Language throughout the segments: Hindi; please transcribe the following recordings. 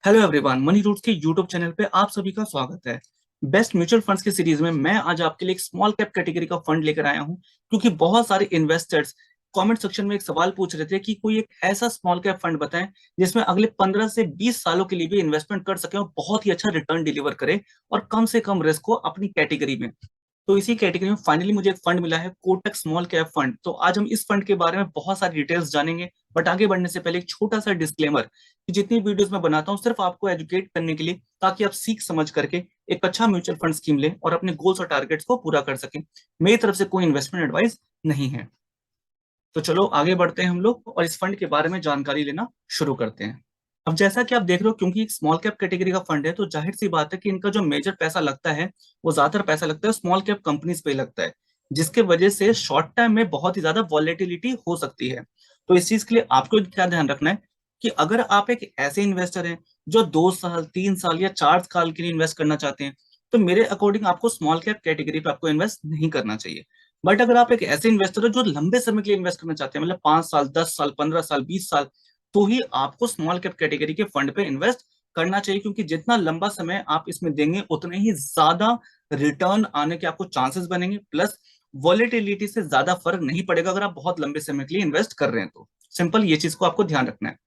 हेलो एवरीवन, मनी रूट्स के यूट्यूब चैनल पे आप सभी का स्वागत है। बेस्ट म्यूचुअल फंड्स की सीरीज में मैं आज आपके लिए एक स्मॉल कैप कैटेगरी का फंड लेकर आया हूं, क्योंकि बहुत सारे इन्वेस्टर्स कमेंट सेक्शन में एक सवाल पूछ रहे थे कि कोई एक ऐसा स्मॉल कैप फंड बताएं जिसमें अगले 15 से 20 सालों के लिए भी इन्वेस्टमेंट कर सके और बहुत ही अच्छा रिटर्न डिलीवर करे और कम से कम रिस्क हो अपनी कैटेगरी में। तो इसी कैटेगरी में फाइनली मुझे एक फंड मिला है, कोटक स्मॉल कैप फंड। तो आज हम इस फंड के बारे में बहुत सारी डिटेल्स जानेंगे, बट आगे बढ़ने से पहले एक छोटा सा डिस्क्लेमर कि जितनी वीडियोस मैं बनाता हूँ सिर्फ आपको एजुकेट करने के लिए, ताकि आप सीख समझ करके एक अच्छा म्यूचुअल फंड स्कीम लें और अपने गोल्स और टारगेट्स को पूरा कर सकें। मेरी तरफ से कोई इन्वेस्टमेंट एडवाइस नहीं है। तो चलो आगे बढ़ते हैं हम लोग और इस फंड के बारे में जानकारी लेना शुरू करते हैं। अब जैसा कि आप देख रहे हो, क्योंकि एक स्मॉल कैप कैटेगरी का फंड है तो जाहिर सी बात है कि इनका जो मेजर पैसा लगता है वो ज्यादातर पैसा लगता है स्मॉल कैप कंपनीज पे ही लगता है, जिसके वजह से शॉर्ट टाइम में बहुत ही ज्यादा वॉलेटिलिटी हो सकती है। तो इस चीज के लिए आपको क्या ध्यान रखना है कि अगर आप एक ऐसे इन्वेस्टर हैं जो 2 साल 3 साल या 4 साल के लिए इन्वेस्ट करना चाहते हैं, तो मेरे अकॉर्डिंग आपको स्मॉल कैप कैटेगरी पे आपको इन्वेस्ट नहीं करना चाहिए। बट अगर आप एक ऐसे इन्वेस्टर हो जो लंबे समय के लिए इन्वेस्ट करना चाहते हैं, मतलब 5 साल 10 साल 15 साल 20 साल, तो ही आपको स्मॉल कैप कैटेगरी के फंड पे इन्वेस्ट करना चाहिए, क्योंकि जितना लंबा समय आप इसमें देंगे उतने ही ज्यादा रिटर्न आने के आपको चांसेस बनेंगे। प्लस वॉलेटिलिटी से ज्यादा फर्क नहीं पड़ेगा अगर आप बहुत लंबे समय के लिए इन्वेस्ट कर रहे हैं तो। सिंपल ये चीज को आपको ध्यान रखना है।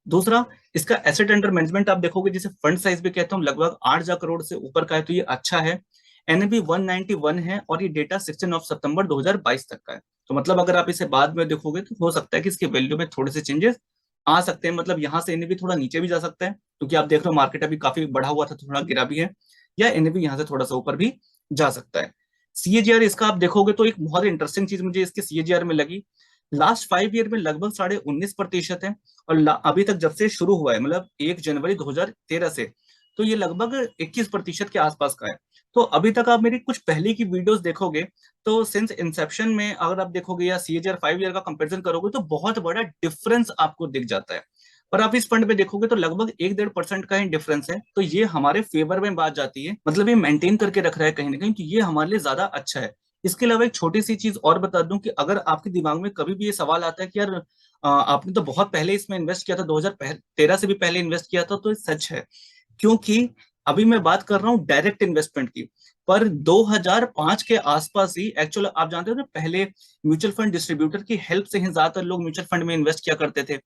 दूसरा, इसका एसेट अंडर मैनेजमेंट आप देखोगे, जिसे फंड साइज भी कहता हूँ, लगभग 8,000 करोड़ से ऊपर का है, तो ये अच्छा है। एनएबी 191 है और ये डेटा 16 सितंबर 2022 तक का है। तो मतलब अगर आप इसे बाद में देखोगे तो हो सकता है कि इसके वैल्यू में थोड़े से चेंजेस आ सकते हैं, मतलब यहाँ से एनएबी थोड़ा नीचे भी जा सकता है, क्योंकि आप देख रहे हो मार्केट अभी काफी बढ़ा हुआ था, थोड़ा गिरा भी है, या एनएबी यहाँ से थोड़ा सा ऊपर भी जा सकता है। सीएजीआर इसका आप देखोगे तो एक बहुत इंटरेस्टिंग चीज मुझे इसके सीएजीआर में लगी, लास्ट 5 ईयर में लगभग 19.5% है। और अभी तक जब से शुरू हुआ है, मतलब 1 जनवरी 2013 से, तो ये लगभग 21% के आसपास का है। तो अभी तक आप मेरी कुछ पहले की वीडियोस देखोगे तो सिंस इंसेप्शन में अगर आप देखोगे या सीएजीआर 5 ईयर का कंपैरिजन करोगे तो बहुत बड़ा डिफरेंस आपको दिख जाता है। पर आप इस फंड में देखोगे तो लगभग 1-1.5% का ही डिफरेंस है, तो ये हमारे फेवर में बात जाती है, मतलब ये मेंटेन करके रख रहा है कहीं ना कहीं, तो ये हमारे लिए ज्यादा अच्छा है। इसके अलावा एक छोटी सी चीज और बता दूं कि अगर आपके दिमाग में कभी भी ये सवाल आता है कि यार आपने तो बहुत पहले इसमें इन्वेस्ट किया था, 2013 से भी पहले इन्वेस्ट किया था, तो ये सच है। क्योंकि अभी मैं बात कर रहा हूँ डायरेक्ट इन्वेस्टमेंट की, पर 2005 के आसपास ही एक्चुअल आप जानते हो ना, पहले म्यूचुअल फंड डिस्ट्रीब्यूटर की हेल्प से ही ज्यादातर लोग म्यूचुअल फंड में इन्वेस्ट किया करते थे।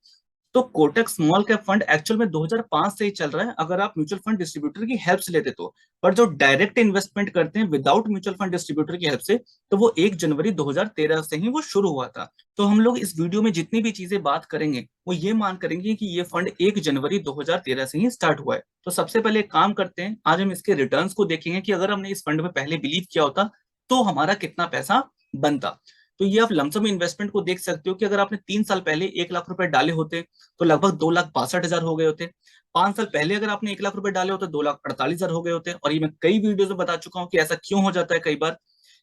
तो Kotak small cap fund actual में 2005 से ही चल रहा है, अगर आप म्यूचुअल फंड डिस्ट्रीब्यूटर की हेल्प से लेते तो। पर जो डायरेक्ट इन्वेस्टमेंट करते हैं विदाउट म्यूचुअल फंड डिस्ट्रीब्यूटर की हेल्प से, तो वो 1 जनवरी 2013 से ही वो शुरू हुआ था। तो हम लोग इस वीडियो में जितनी भी चीजें बात करेंगे वो ये मान करेंगे कि ये फंड 1 जनवरी 2013 से ही स्टार्ट हुआ है। तो सबसे पहले एक काम करते हैं, आज हम इसके रिटर्न्स को देखेंगे कि अगर हमने इस फंड में पहले बिलीव किया होता तो हमारा कितना पैसा बनता। तो ये आप लमसम इन्वेस्टमेंट को देख सकते हो कि अगर आपने 3 साल पहले 1 लाख रुपए डाले होते तो लगभग 2,62,000 हो गए होते। 5 साल पहले अगर आपने 1 लाख रुपए डाले होते 2,48,000 हो गए होते। और ये मैं कई वीडियोस में बता चुका हूँ कि ऐसा क्यों हो जाता है कई बार,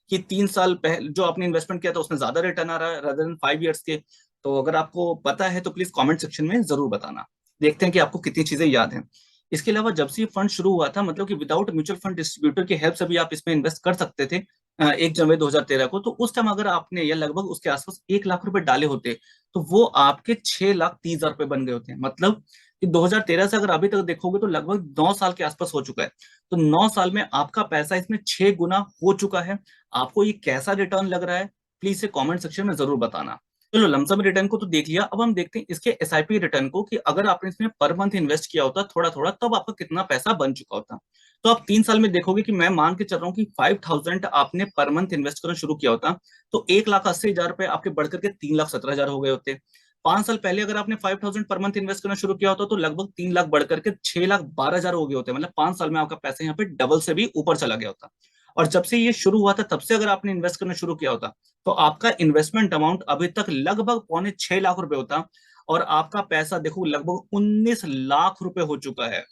कि 3 साल पहले जो आपने इन्वेस्टमेंट किया था उसमें ज्यादा रिटर्न आ रहा है रादर देन 5 ईयर्स के। तो अगर आपको पता है तो प्लीज कमेंट सेक्शन में जरूर बताना। देखते हैं कि आपको कितनी चीजें याद हैं। इसके अलावा जब से ये फंड शुरू हुआ था, मतलब कि विदाउट म्यूचुअल फंड डिस्ट्रीब्यूटर की हेल्प से भी आप इसमें इन्वेस्ट कर सकते थे 1 जनवरी 2013 को, तो उस टाइम अगर आपने या लगभग उसके आसपास 1 लाख रुपए डाले होते तो वो आपके 6,30,000 रुपए बन गए होते हैं। मतलब कि 2013 से अगर अभी तक देखोगे तो लगभग 9 साल के आसपास हो चुका है। तो 9 साल में आपका पैसा इसमें 6 गुना हो चुका है। आपको ये कैसा रिटर्न लग रहा है, प्लीज से कमेंट सेक्शन में जरूर बताना। चलो लमसम रिटर्न को तो देख लिया, अब हम देखते हैं इसके एसआईपी रिटर्न को, कि अगर आपने इसमें पर मंथ इन्वेस्ट किया होता थोड़ा थोड़ा तब आपका कितना पैसा बन चुका होता। तो आप 3 साल में देखोगे कि मैं मान के चल रहा हूँ कि 5,000 आपने पर मंथ इन्वेस्ट करना शुरू किया होता, तो 1,80,000 रुपए आपके बढ़ करके 3,17,000 हो गए होते। 5 साल पहले अगर आपने 5,000 पर मंथ इन्वेस्ट करना शुरू किया होता तो लगभग 3 लाख बढ़ करके 6,12,000 हो गए होते, मतलब 5 साल में आपका पैसा यहाँ पे डबल से भी ऊपर चला गया होता। और जब से ये शुरू हुआ था तब से अगर आपने इन्वेस्ट करना शुरू किया होता तो आपका इन्वेस्टमेंट अमाउंट अभी तक लगभग 6.25 लाख रुपए होता, और आपका पैसा देखो लगभग 19 लाख रुपए हो चुका है।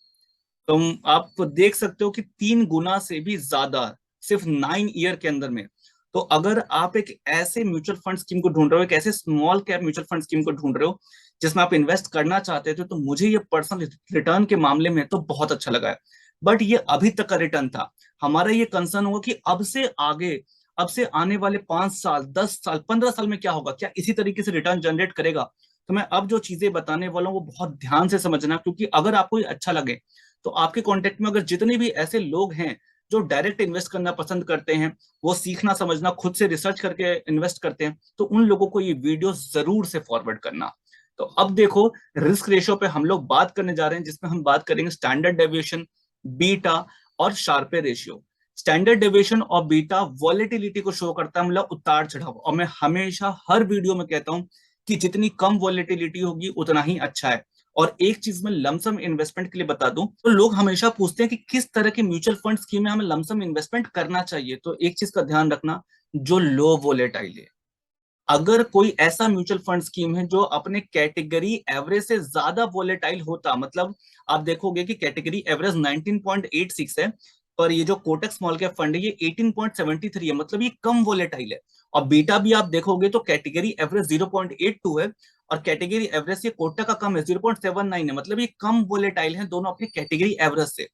तो आप देख सकते हो कि 3 गुना से भी ज्यादा सिर्फ 9 ईयर के अंदर में। तो अगर आप एक ऐसे म्यूचुअल फंड स्कीम को ढूंढ रहे हो, एक ऐसे small cap mutual fund scheme को ढूंढ रहे हो जिसमें आप इन्वेस्ट करना चाहते थे, तो मुझे ये पर्सनल रिटर्न के मामले में तो बहुत अच्छा लगा है। बट ये अभी तक का रिटर्न था। हमारा ये कंसर्न होगा कि अब से आगे, अब से आने वाले 5 साल 10 साल 15 साल में क्या होगा, क्या इसी तरीके से रिटर्न जनरेट करेगा। तो मैं अब जो चीजें बताने वाला हूँ वो बहुत ध्यान से समझना, क्योंकि अगर आपको ये अच्छा लगे तो आपके कांटेक्ट में अगर जितने भी ऐसे लोग हैं जो डायरेक्ट इन्वेस्ट करना पसंद करते हैं, वो सीखना समझना खुद से रिसर्च करके इन्वेस्ट करते हैं, तो उन लोगों को ये वीडियो जरूर से फॉरवर्ड करना। तो अब देखो, रिस्क रेशियो पे हम लोग बात करने जा रहे हैं, जिसमें हम बात करेंगे स्टैंडर्ड डेविएशन, बीटा और शार्पे रेशियो। स्टैंडर्ड डेविएशन और बीटा वॉलेटिलिटी को शो करता है, मतलब उतार चढ़ाव। और मैं हमेशा हर वीडियो में कहता हूं कि जितनी कम वॉलेटिलिटी होगी उतना ही अच्छा है। और एक चीज मैं लमसम इन्वेस्टमेंट के लिए बता दूं, तो लोग हमेशा पूछते हैं कि किस तरह की म्यूचुअल फंड स्कीम में हमें लमसम इन्वेस्टमेंट करना चाहिए। तो एक चीज का ध्यान रखना, जो लो वोलेटाइल है। अगर कोई ऐसा म्यूचुअल फंड स्कीम है जो अपने कैटेगरी एवरेज से ज्यादा वोलेटाइल होता, मतलब आप देखोगे कि कैटेगरी एवरेज 19.86 है, पर ये जो कोटक स्मॉल कैप फंड है ये 18.73 है, मतलब ये कम वोलेटाइल है। और बीटा भी आप देखोगे तो कैटेगरी एवरेज 0.82 है, और कैटेगरी एवरेज ये कोटक का कम है, 0.79 है, मतलब ये कम वोलेटाइल है दोनों अपनी कैटेगरी एवरेज से।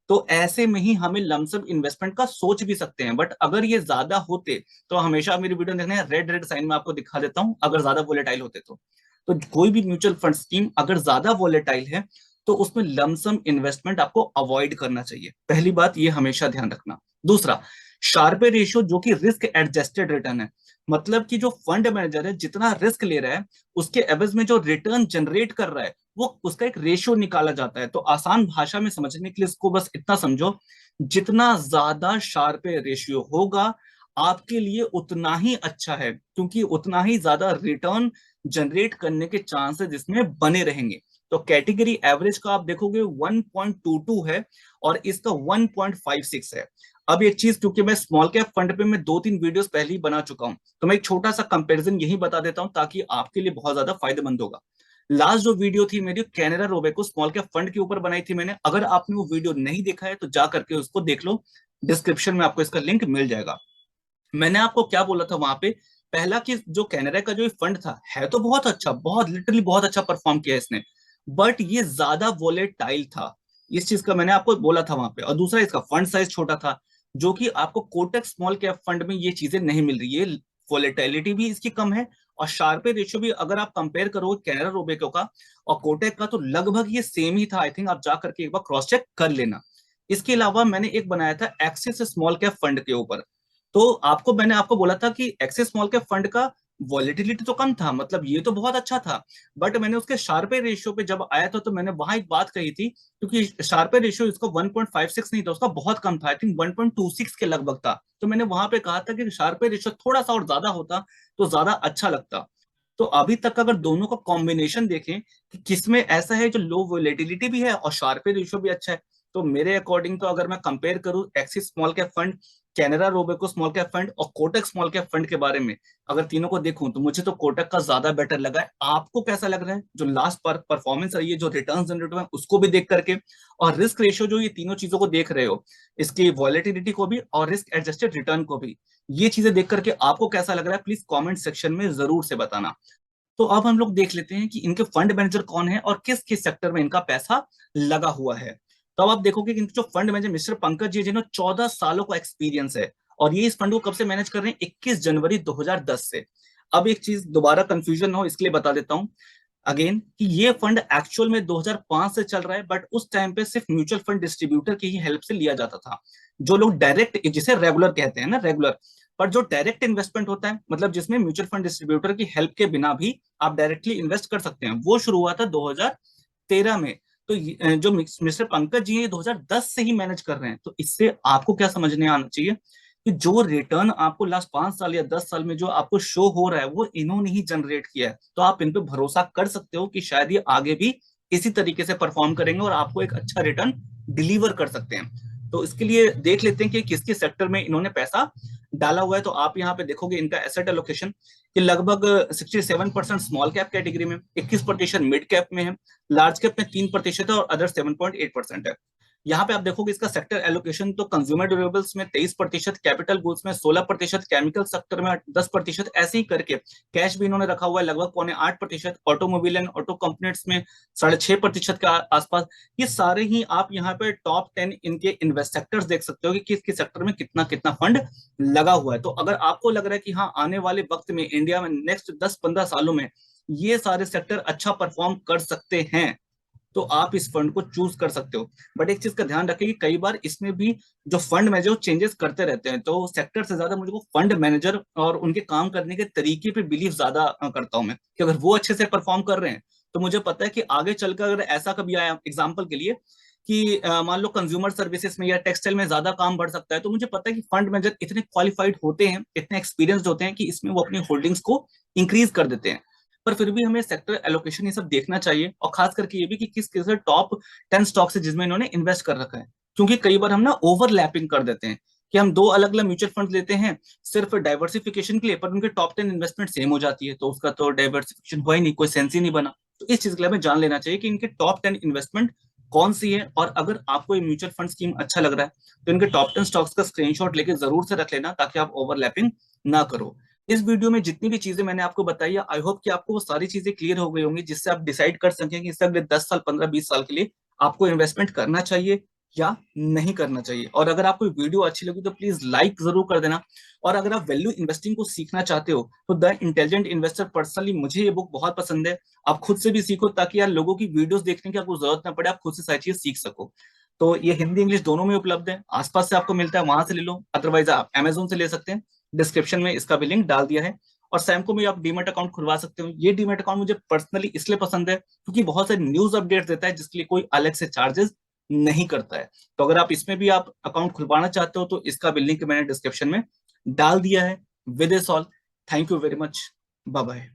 तो ऐसे में ही हमें लमसम इन्वेस्टमेंट का सोच भी सकते हैं। बट अगर ये ज्यादा होते, तो हमेशा मेरी वीडियो देखना है, रेड रेड साइन में आपको दिखा देता हूं अगर ज्यादा वोलेटाइल होते तो कोई भी म्यूचुअल फंड स्कीम अगर ज्यादा वोलेटाइल है तो उसमें लमसम इन्वेस्टमेंट आपको अवॉइड करना चाहिए। पहली बात ये हमेशा ध्यान रखना। दूसरा, शार्पे रेशियो जो कि रिस्क एडजस्टेड रिटर्न है, मतलब कि जो फंड मैनेजर है जितना रिस्क ले रहा है उसके एवज में जो रिटर्न जनरेट कर रहा है वो उसका एक रेशियो निकाला जाता है। तो आसान भाषा में समझने के लिए इसको बस इतना समझो, जितना ज्यादा शार्पे रेशियो होगा आपके लिए उतना ही अच्छा है, क्योंकि उतना ही ज्यादा रिटर्न जनरेट करने के चांसेस इसमें बने रहेंगे। तो कैटेगरी एवरेज का आप देखोगे 1.22 है और इसका 1.56 है। अब एक चीज, क्योंकि मैं स्मॉल कैप फंड पे मैं 2-3 वीडियोस पहले ही बना चुका हूं, तो मैं एक छोटा सा कंपैरिजन यही बता देता हूं ताकि आपके लिए बहुत ज्यादा फायदेमंद होगा। लास्ट जो वीडियो थी मेरी Canara Robeco small cap fund के ऊपर बनाई थी मैंने, अगर आपने वो वीडियो नहीं देखा है तो जा करके उसको देख लो, डिस्क्रिप्शन में आपको इसका लिंक मिल जाएगा। मैंने आपको क्या बोला था वहां पे, पहला कि जो कैनरा का जो फंड था है तो बहुत अच्छा, बहुत लिटरली बहुत अच्छा परफॉर्म किया इसने, बट ये ज्यादा वोलेटाइल था, इस चीज का मैंने आपको बोला था वहां पे। और दूसरा, इसका फंड साइज छोटा था, जो कि आपको कोटक स्मॉल कैप फंड में ये चीजें नहीं मिल रही है। वोलेटिलिटी भी इसकी कम है, और शार्पे रेशियो भी अगर आप कंपेयर करोगे कैनरा रोबेको का और कोटक का तो लगभग ये सेम ही था। आई थिंक आप जा करके एक बार क्रॉस चेक कर लेना। इसके अलावा मैंने एक बनाया था एक्सिस स्मॉल कैप फंड के ऊपर। तो मैंने आपको बोला था कि एक्सिस स्मॉल कैप फंड का वॉलेटिलिटी तो कम था, मतलब ये तो बहुत अच्छा था, बट मैंने उसके शार्पे रेशियो पे जब आया था तो मैंने वहां एक बात कही थी, क्योंकि शार्पे रेशियो इसका 1.56 नहीं था, उसका बहुत कम था, आई थिंक 1.26 के लगभग था। तो मैंने वहां पे कहा था कि शार्पे रेशियो थोड़ा सा और ज्यादा होता तो ज्यादा अच्छा लगता। तो अभी तक अगर दोनों का कॉम्बिनेशन देखें कि किसमें ऐसा है जो लो वोलेटिलिटी भी है और शार्पे रेशियो भी अच्छा है, तो मेरे अकॉर्डिंग तो अगर मैं कंपेयर करूं axis small cap fund, Canara Robeco small cap fund और कोटक स्मॉल कैप फंड के बारे में, अगर तीनों को देखूं तो मुझे तो कोटक का ज्यादा बेटर लगा है। आपको कैसा लग रहा है, जो लास्ट पर परफॉर्मेंस रही है, जो रिटर्न जनरेट हुए हैं, उसको भी देख करके, और रिस्क रेशियो जो ये तीनों चीजों को देख रहे हो, इसकी वॉलेटिलिटी को भी और रिस्क एडजस्टेड रिटर्न को भी, ये चीजें देख करके आपको कैसा लग रहा है प्लीज कॉमेंट सेक्शन में जरूर से बताना। तो अब हम लोग देख लेते हैं कि इनके फंड मैनेजर कौन है और किस किस सेक्टर में इनका पैसा लगा हुआ है। तो अब आप देखोगे कि इनके जो fund manager mister Pankaj ji, जिन्होंने 14 सालों का एक्सपीरियंस है, और ये इस फंड को कब से मैनेज कर रहे हैं, 21 जनवरी 2010 से। अब एक चीज दोबारा कंफ्यूजन हो इसके लिए बता देता हूं अगेन, कि ये फंड एक्चुअल में 2005 से चल रहा है, बट उस टाइम पे सिर्फ म्यूचुअल फंड डिस्ट्रीब्यूटर की ही हेल्प से लिया जाता था। जो लोग डायरेक्ट, जिसे रेगुलर कहते हैं ना, रेगुलर, पर जो डायरेक्ट इन्वेस्टमेंट होता है, मतलब जिसमें म्यूचुअल फंड डिस्ट्रीब्यूटर की हेल्प के बिना भी आप डायरेक्टली इन्वेस्ट कर सकते हैं, वो शुरू हुआ था 2013 में। तो जो मिस्टर पंकज जी हैं 2010 से ही मैनेज कर रहे हैं। तो इससे आपको क्या समझने आना चाहिए कि जो रिटर्न आपको लास्ट 5 साल या 10 साल में जो आपको शो हो रहा है वो इन्होंने ही जनरेट किया है। तो आप इन पे भरोसा कर सकते हो कि शायद ये आगे भी इसी तरीके से परफॉर्म करेंगे और आपको एक अच्छा रिटर्न डिलीवर कर सकते हैं। तो इसके लिए देख लेते हैं कि किस किस सेक्टर में इन्होंने पैसा डाला हुआ है। तो आप यहाँ पे देखोगे इनका एसेट एलोकेशन कि लगभग 67% स्मॉल कैप कैटेगरी में, 21% मिड कैप में है, लार्ज कैप में 3% है और अदर 7.8% है। यहाँ पे आप देखोगे इसका सेक्टर एलोकेशन तो कंज्यूमर ड्यूरेबल्स में 23%, कैपिटल गुड्स में 16%, केमिकल सेक्टर में 10%, ऐसे ही करके कैश भी इन्होंने रखा हुआ है लगभग 7.25%, ऑटोमोबाइल एंड ऑटो कंपोनेंट्स में 6.5% के आसपास। ये सारे ही आप यहाँ पे टॉप 10 इनके इन्वेस्ट सेक्टर्स देख सकते हो कि किस किस सेक्टर में कितना कितना फंड लगा हुआ है। तो अगर आपको लग रहा है कि हाँ आने वाले वक्त में इंडिया में नेक्स्ट 10-15 सालों में ये सारे सेक्टर अच्छा परफॉर्म कर सकते हैं, तो आप इस फंड को चूज कर सकते हो। बट एक चीज का ध्यान रखें कि कई बार इसमें भी जो फंड मैनेजर चेंजेस करते रहते हैं, तो सेक्टर से ज्यादा मुझे को फंड मैनेजर और उनके काम करने के तरीके पे बिलीव ज्यादा करता हूं मैं, कि अगर वो अच्छे से परफॉर्म कर रहे हैं तो मुझे पता है कि आगे चलकर अगर ऐसा कभी आया, एग्जाम्पल के लिए कि मान लो कंज्यूमर सर्विसेज में या टेक्सटाइल में ज्यादा काम बढ़ सकता है, तो मुझे पता है कि फंड मैनेजर इतने क्वालिफाइड होते हैं, इतने एक्सपीरियंस्ड होते हैं कि इसमें वो अपनी होल्डिंग्स को इंक्रीज कर देते हैं। पर फिर भी हमें सेक्टर एलोकेशन ये सब देखना चाहिए, और खास करके ये भी कि किस किस टॉप 10 स्टॉक्स है जिसमें इन्होंने इन्वेस्ट कर रखा है। क्योंकि कई बार हम ना ओवरलैपिंग कर देते हैं कि हम दो अलग अलग म्यूचुअल फंड लेते हैं सिर्फ डाइवर्सिफिकेशन के लिए, पर उनके टॉप 10 इन्वेस्टमेंट सेम हो जाती है, तो उसका तो डाइवर्सिफिकेशन हुआ ही नहीं, कोई सेंस ही नहीं बना। तो इस चीज के लिए हमें जान लेना चाहिए कि इनके टॉप 10 इन्वेस्टमेंट कौन सी है, और अगर आपको ये म्यूचुअल फंड स्कीम अच्छा लग रहा है तो इनके टॉप 10 स्टॉक्स का स्क्रीनशॉट लेके जरूर से रख लेना, ताकि आप ओवरलैपिंग ना करो। इस वीडियो में जितनी भी चीजें मैंने आपको बताई है, आई होप कि आपको वो सारी चीजें क्लियर हो गई होंगी, जिससे आप डिसाइड कर सकें कि इससे अगले 10 साल, 15, 20 साल के लिए आपको इन्वेस्टमेंट करना चाहिए या नहीं करना चाहिए। और अगर आपको वीडियो अच्छी लगी तो प्लीज लाइक जरूर कर देना। और अगर आप वैल्यू इन्वेस्टिंग को सीखना चाहते हो तो द इंटेलिजेंट इन्वेस्टर, पर्सनली मुझे ये बुक बहुत पसंद है। आप खुद से भी सीखो, ताकि यार लोगों की वीडियोस देखने की आपको जरूरत ना पड़े, आप खुद से सारी चीजें सीख सको। तो ये हिंदी इंग्लिश दोनों में उपलब्ध है, आसपास से आपको मिलता है, वहां से ले लो, अदरवाइज आप अमेजोन से ले सकते हैं। डिस्क्रिप्शन में इसका भी लिंक डाल दिया है। और सैमको में आप डीमेट अकाउंट खुलवा सकते हो। ये डीमेट अकाउंट मुझे पर्सनली इसलिए पसंद है क्योंकि बहुत सारे न्यूज अपडेट्स देता है, जिसके लिए कोई अलग से चार्जेस नहीं करता है। तो अगर आप इसमें भी आप अकाउंट खुलवाना चाहते हो तो इसका भी लिंक मैंने डिस्क्रिप्शन में डाल दिया है। With this all, thank you very much, bye bye.